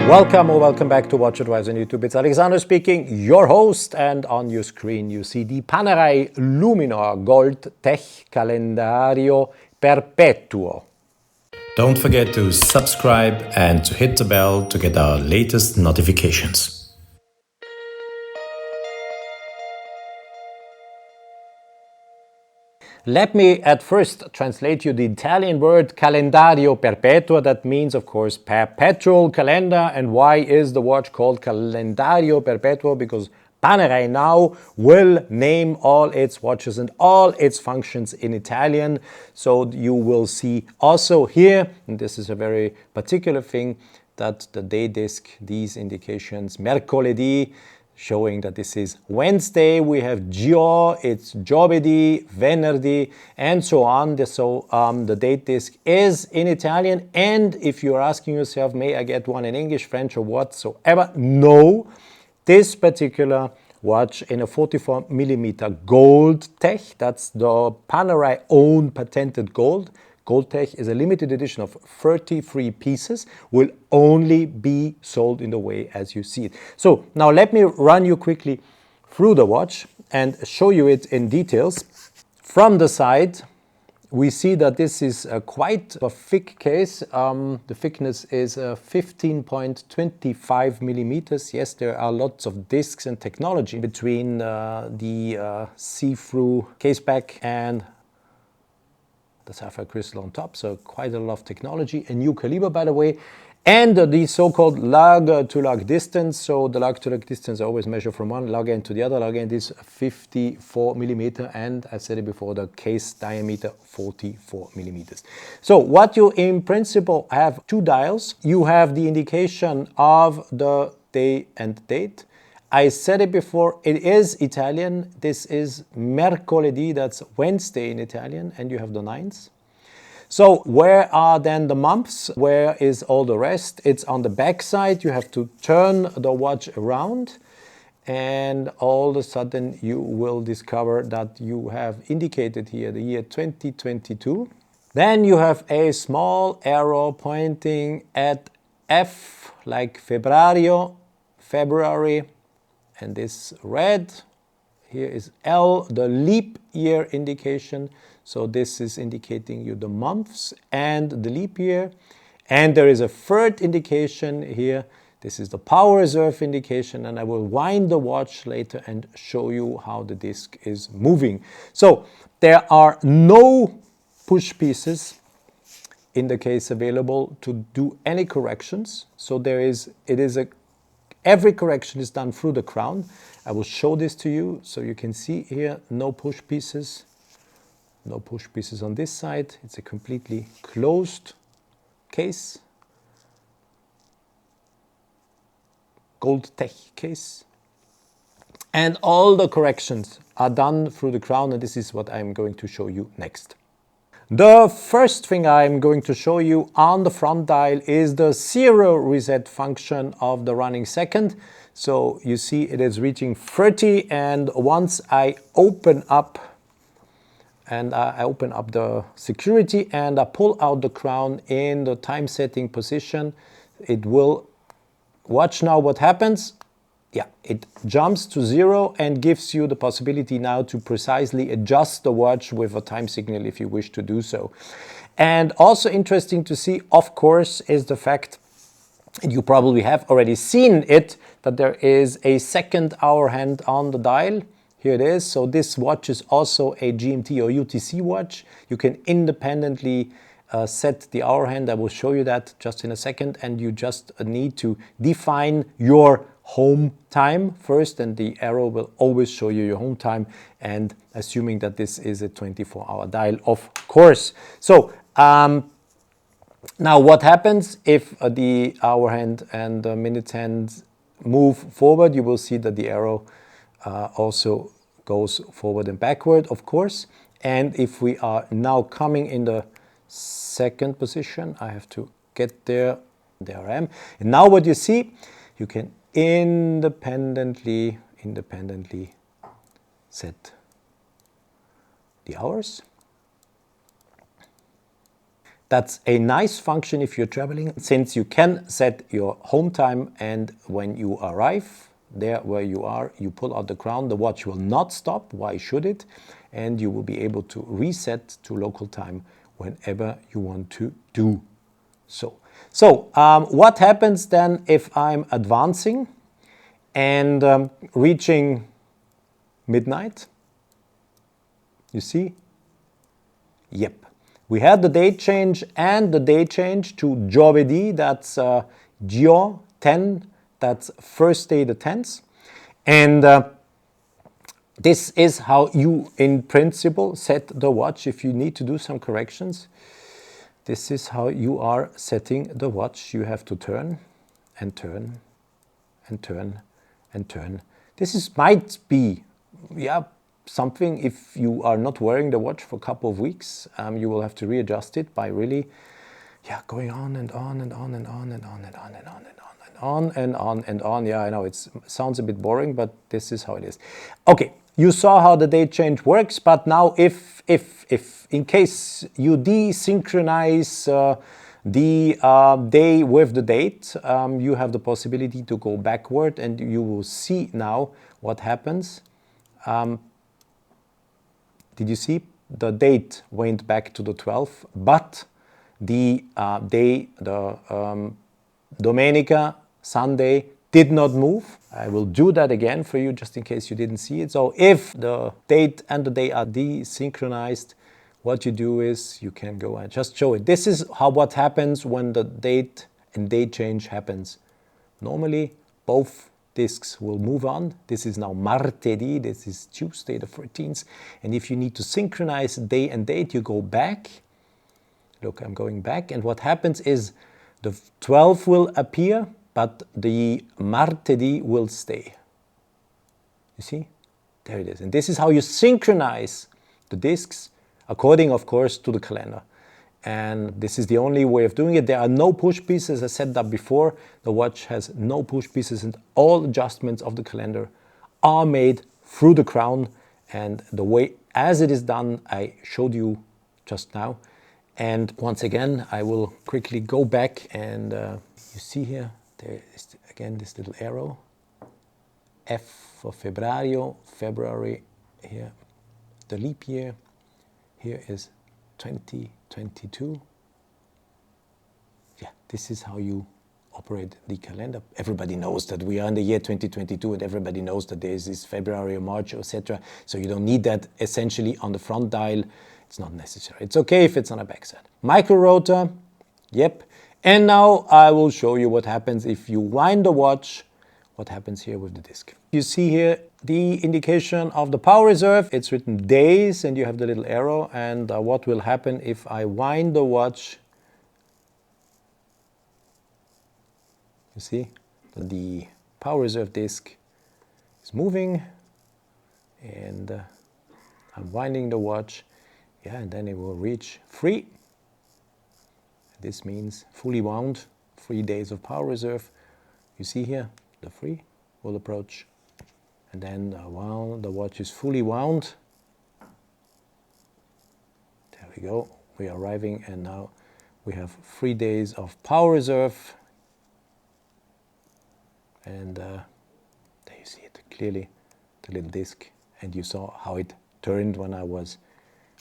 Welcome or welcome back to WatchAdvisor on YouTube. It's Alexander speaking, your host, and on your screen you see the Panerai Luminor Goldtech Calendario Perpetuo. Don't forget to subscribe and to hit the bell to get our latest notifications. Let me at first translate you the Italian word Calendario Perpetuo. That means, of course, perpetual calendar. And why is the watch called Calendario Perpetuo? Because Panerai now will name all its watches and all its functions in Italian. So you will see also here, and this is a very particular thing, that the day disc, these indications, mercoledì, showing that this is Wednesday. We have Gio, it's giovedì, venerdì, and so on. So the date disc is in Italian. And if you're asking yourself, may I get one in English, French, or whatsoever? No. This particular watch in a 44mm gold tech, that's the Panerai own patented gold. Goldtech is a limited edition of 33 pieces, will only be sold in the way as you see it. So now let me run you quickly through the watch and show you it in details. From the side, we see that this is quite a thick case. The thickness is 15.25 millimeters. Yes, there are lots of discs and technology between the see-through case back and the sapphire crystal on top, so quite a lot of technology. A new caliber, by the way, and the so-called lug-to-lug distance. So the lug-to-lug distance I always measure from one lug end to the other lug end is 54 millimeter, and I said it before, the case diameter 44 millimeters. So what you in principle have two dials. You have the indication of the day and date. I said it before, it is Italian. This is mercoledì, that's Wednesday in Italian, and you have the 9th. So where are then the months? Where is all the rest? It's on the back side. You have to turn the watch around, and all of a sudden you will discover that you have indicated here the year 2022. Then you have a small arrow pointing at F, like Febbraio, February. And this red here is L, the leap year indication. So this is indicating you the months and the leap year. And there is a third indication here. This is the power reserve indication, and I will wind the watch later and show you how the disc is moving. So there are no push pieces in the case available to do any corrections. So every correction is done through the crown. I will show this to you so you can see here, no push pieces. No push pieces on this side. It's a completely closed case. Goldtech case. And all the corrections are done through the crown, and this is what I'm going to show you next. The first thing I'm going to show you on the front dial is the zero reset function of the running second. So you see it is reaching 30, and once I open up the security and I pull out the crown in the time setting position, it will watch now what happens. Yeah, it jumps to 0 and gives you the possibility now to precisely adjust the watch with a time signal if you wish to do so. And also interesting to see, of course, is the fact, and you probably have already seen it, that there is a second hour hand on the dial. Here it is. So this watch is also a GMT or UTC watch. You can independently set the hour hand. I will show you that just in a second, and you just need to define your home time first, and the arrow will always show you your home time, and assuming that this is a 24-hour dial, of course. So now what happens if the hour hand and the minute hand move forward? You will see that the arrow also goes forward and backward, of course. And if we are now coming in the second position, I have to get there. There I am. And now what you see, you can independently set the hours. That's a nice function if you're traveling, since you can set your home time, and when you arrive there where you are, you pull out the crown, the watch will not stop. Why should it? And you will be able to reset to local time whenever you want to do so. So what happens then if I'm advancing and reaching midnight? You see? Yep. We had the date change and the date change to Giovedì, that's Gio 10, that's first day the 10th. And this is how you, in principle, set the watch if you need to do some corrections. This is how you are setting the watch. You have to turn and turn and turn and turn. Might be, something if you are not wearing the watch for a couple of weeks. You will have to readjust it by really, going on and on and on and on and on and on and on and on and on and on. Yeah, I know it sounds a bit boring, but this is how it is. Okay, you saw how the date change works, but now if in case you desynchronize the day with the date, you have the possibility to go backward, and you will see now what happens. Did you see? The date went back to the 12th, but the Domenica, Sunday, did not move. I will do that again for you just in case you didn't see it. So if the date and the day are desynchronized, what you do is you can go and just show it. This is what happens when the date and date change happens. Normally, both discs will move on. This is now martedì, this is Tuesday the 13th. And if you need to synchronize day and date, you go back. Look, I'm going back. And what happens is the 12 will appear, but the martedì will stay. You see? There it is. And this is how you synchronize the discs, according, of course, to the calendar. And this is the only way of doing it. There are no push pieces. I said that before. The watch has no push pieces, and all adjustments of the calendar are made through the crown. And the way as it is done, I showed you just now. And once again, I will quickly go back, and you see here, there is again this little arrow. F for Febbraio, February here. The leap year here is 2022. Yeah, this is how you operate the calendar. Everybody knows that we are in the year 2022, and everybody knows that there is this February or March, etc. So you don't need that essentially on the front dial. It's not necessary. It's okay if it's on a backside. Micro-rotor, yep. And now I will show you what happens if you wind the watch, what happens here with the disc. You see here the indication of the power reserve. It's written days, and you have the little arrow. And what will happen if I wind the watch? You see, the power reserve disc is moving, and I'm winding the watch. Yeah, and then it will reach 3. This means fully wound, 3 days of power reserve. You see here, the 3 will approach. And then while the watch is fully wound, there we go, we are arriving, and now we have 3 days of power reserve. And there you see it clearly, the little disc, and you saw how it turned when I was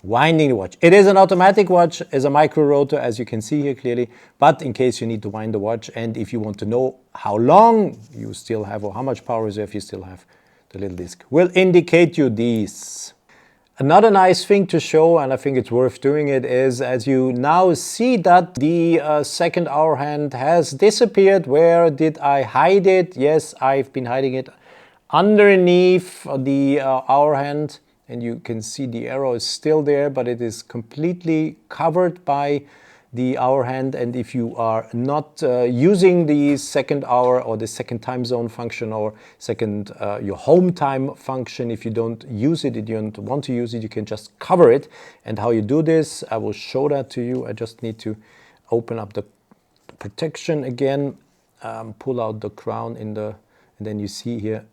winding the watch. It is an automatic watch, as a micro-rotor, as you can see here clearly, but in case you need to wind the watch, and if you want to know how long you still have or how much power reserve you still have, the little disc will indicate you these. Another nice thing to show, and I think it's worth doing it, is as you now see that the second hour hand has disappeared. Where did I hide it? Yes, I've been hiding it underneath the hour hand. And you can see the arrow is still there, but it is completely covered by the hour hand. And if you are not using the second hour or the second time zone function, or second your home time function, if you don't use it, if you don't want to use it, you can just cover it. And how you do this, I will show that to you. I just need to open up the protection again, pull out the crown and then you see here,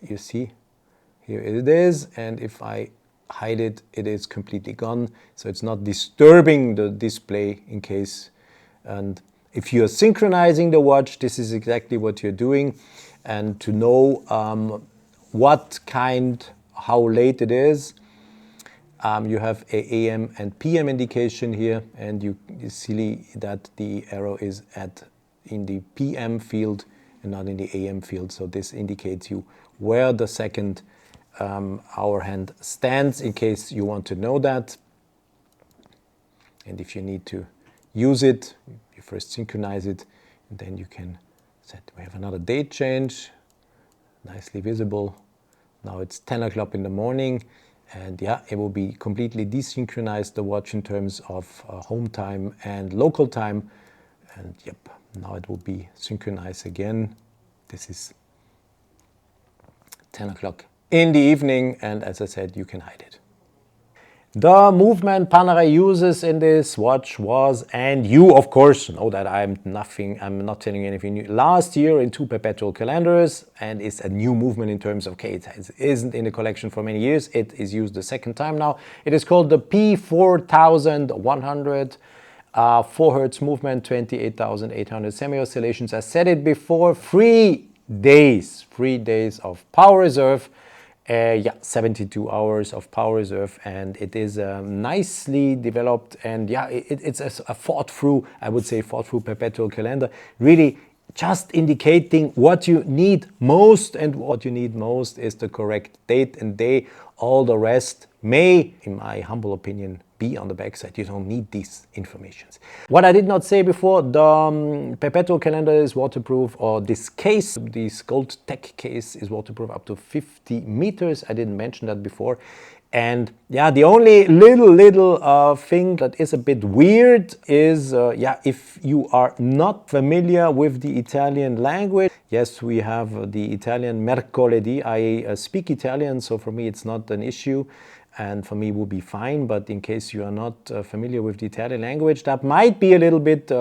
you see, here it is, and if I hide it, it is completely gone. So it's not disturbing the display in case. And if you're synchronizing the watch, this is exactly what you're doing. And to know how late it is, you have a AM and PM indication here, and you see that the arrow is in the PM field and not in the AM field. So this indicates you where the second hour hand stands, in case you want to know that. And if you need to use it, you first synchronize it, and then you can set. We have another date change, nicely visible. Now it's 10 o'clock in the morning, and yeah, it will be completely desynchronized, the watch, in terms of home time and local time. And yep, now it will be synchronized again. This is 10 o'clock in the evening, and as I said, you can hide it. The movement Panerai uses in this watch was, and you of course know that I'm not telling you anything new, last year in 2 perpetual calendars, and it's a new movement in terms of, okay, it isn't in the collection for many years, it is used the second time now. It is called the P4100 4 Hertz movement, 28,800 semi-oscillations. I said it before, 3 days of power reserve. 72 hours of power reserve, and it is nicely developed, and yeah, it's a thought through perpetual calendar, really just indicating what you need most, and what you need most is the correct date and day. All the rest may, in my humble opinion, be on the backside. You don't need these informations. What I did not say before, the perpetual calendar is waterproof, or this case, this Goldtech case, is waterproof up to 50 meters. I didn't mention that before. And yeah, the only little thing that is a bit weird is, if you are not familiar with the Italian language. Yes, we have the Italian mercoledì. I speak Italian, so for me it's not an issue, and for me it will be fine. But in case you are not familiar with the Italian language, that might be a little bit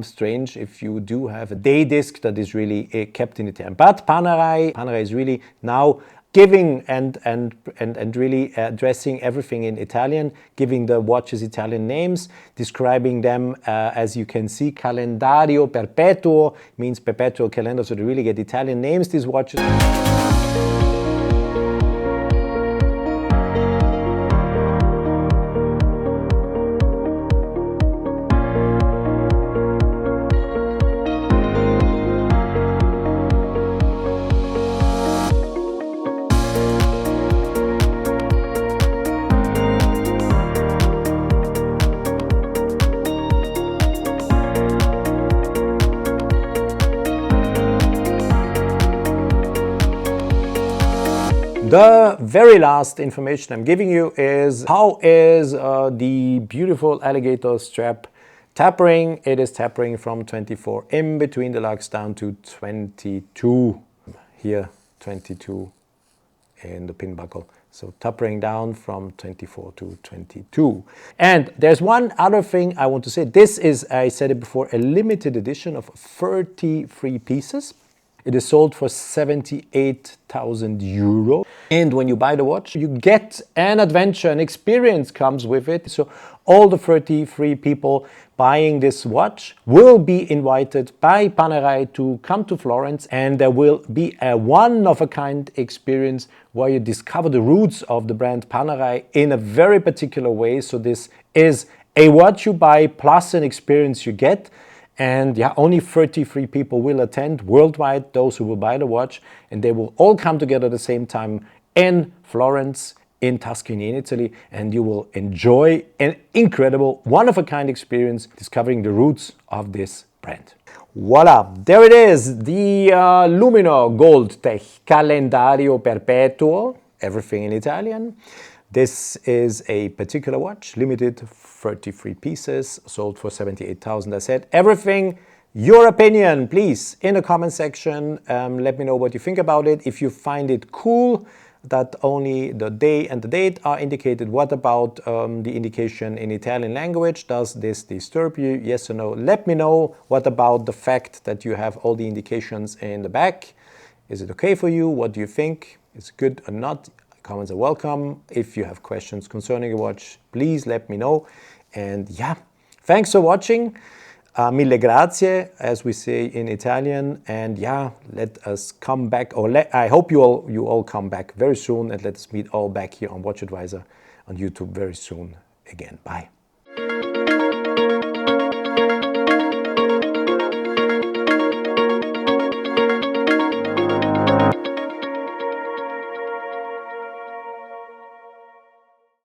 strange if you do have a day disc that is really kept in Italian. But Panerai is really now giving and really addressing everything in Italian, giving the watches Italian names, describing them, as you can see, Calendario Perpetuo means perpetual calendar, so they really get Italian names, these watches. The very last information I'm giving you is how is the beautiful alligator strap tapering. It is tapering from 24 in between the lugs down to 22 here, 22 in the pin buckle. So tapering down from 24 to 22. And there's one other thing I want to say. This is, I said it before, a limited edition of 33 pieces. It is sold for 78,000 euro. And when you buy the watch, you get an adventure, an experience comes with it. So all the 33 people buying this watch will be invited by Panerai to come to Florence, and there will be a one-of-a-kind experience where you discover the roots of the brand Panerai in a very particular way. So this is a watch you buy plus an experience you get. And yeah, only 33 people will attend worldwide, those who will buy the watch, and they will all come together at the same time in Florence, in Tuscany, in Italy, and you will enjoy an incredible, one-of-a-kind experience discovering the roots of this brand. Voila, there it is, the Luminor Goldtech Calendario Perpetuo, everything in Italian. This is a particular watch, limited 33 pieces, sold for 78,000. I said everything. Your opinion, please, in the comment section. Let me know what you think about it. If you find it cool that only the day and the date are indicated, what about the indication in Italian language? Does this disturb you? Yes or no? Let me know. What about the fact that you have all the indications in the back? Is it okay for you? What do you think? Is it good or not? Comments are welcome. If you have questions concerning a watch, please let me know. And yeah, thanks for watching. Mille grazie, as we say in Italian. And yeah, let us come back, I hope you all come back very soon, and let us meet all back here on WatchAdvisor on YouTube very soon again. Bye.